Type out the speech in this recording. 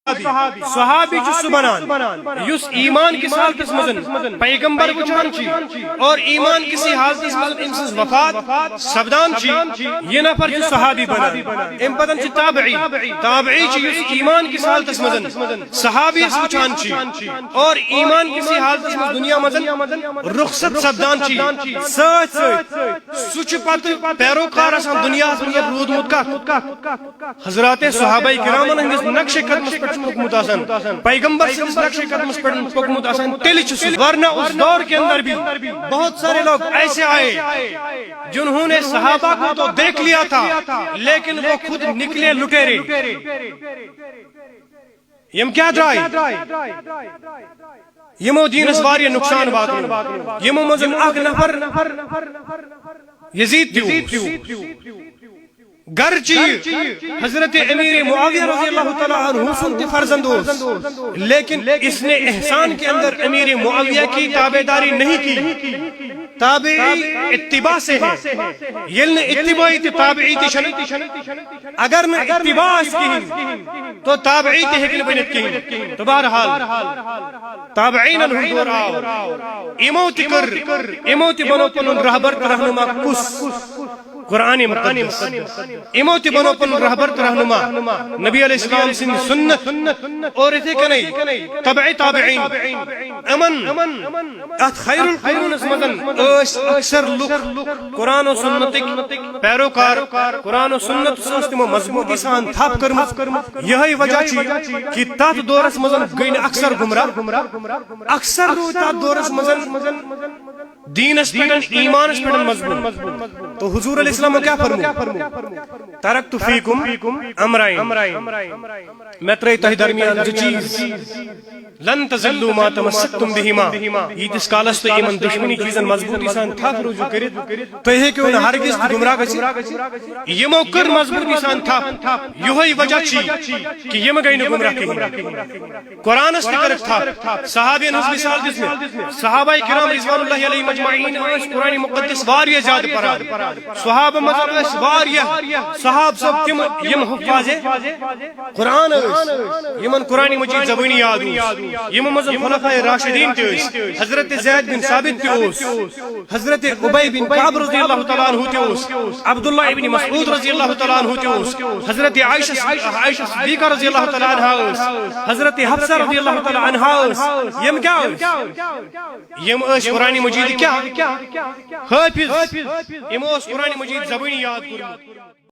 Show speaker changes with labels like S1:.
S1: صحابی چھ بنان یس ایمان کس حالتس مزن پیغمبر وچان چھ اور ایمان کسی حالتس مزن امس وفات سبدان چھ یہ نفر چھ صحابی بنان ام پتن چھ تابعی چھ یس ایمان کس حالتس مزن صحابی اس وچان چھ اور ایمان کسی حالتس مزن دنیا مزن رخصت سبدان چھ سچ سچ پت پیروکار آسان دنیا رودمت حضرات صحابہ کرامن ہندس نقش قدمس پہ پکمت آسان پیغمبر سندس نقش قدمس پہ پکمت آسان تیل ورنہ اس دور کے اندر بھی بہت سارے لوگ ایسے آئے جنہوں نے صحابہ کو تو دیکھ لیا تھا لیکن وہ خود نکلے لٹیرے یم کیا درائے یمو دینس واریہ نقصان واتن یمو مزن اخ نفر یزید تیو گرچہ حضرت امیر معاویہ رضی اللہ تعالیٰ عنہ سنت فرزند لیکن اس نے احسان کے اندر امیر معاویہ کی تابعداری نہیں کی تابعی اتباع سے ہے یلن اتباعی تابعی تشن اگر نہ اتباع اس کی تو تابعی تہکن بنت کی تو بہرحال تابعین الحضور آو اموت کر اموت بنو پنن رہبر رہنما کس قرآن مقدس اموت بنو پن رہبر رہنما نبی علیہ السلام سن سنت اور اتھے کنئی تبعی تابعین امن ات خیر القرون اسمدن اکثر لوگ قرآن و سنت پیروکار قرآن و سنت سنستم مضبوطی سان تھاپ کرمت یہی وجہ چی کہ تات دورس مزن گئین اکثر گمراہ اکثر تات دورس مزن دینس پیڑن ایمانس پیڑن مضبوط تو حضور علیہ السلام کیا فرمو ترکت فیکم امرائن میں ترہی تہی درمیان جو چیز لن تزلو ما تمسکتم بہما یہ جس کالس تو ایمن دشمنی چیزن مضبوطی سان تھا رجوع کرد تو یہ کہ انہیں ہرگز گمراہ گسی یہ موقر مضبوطی سان تھا یہی وجہ چی کہ یہ مگئی نے گمراہ کی قرآن اس تکرک تھا صحابین اس مثال جس میں صحابہ کرام رضوان اللہ علیہ مجمعین اس قرآن مقدس واریہ زیاد پرا صحابہ مذہب اس واریہ صحاب سب تم یم حفاظ قرآن اس یمن قرآن مجید زبانی یاد یم مزن خلفاء راشدین تیوس حضرت زید بن ثابت تیوس حضرت عبی بن کعب رضی اللہ تعالیٰ عنہ تیوس عبداللہ ابن مسعود رضی اللہ تعالیٰ عنہ تیوس حضرت عائشہ صدیقہ رضی اللہ تعالیٰ عنہ حضرت حفصہ رضی اللہ تعالیٰ عنہ یم کیا یم اس قرآن مجید کیا حافظ یم اس قرآن مجید زبانی یاد کرو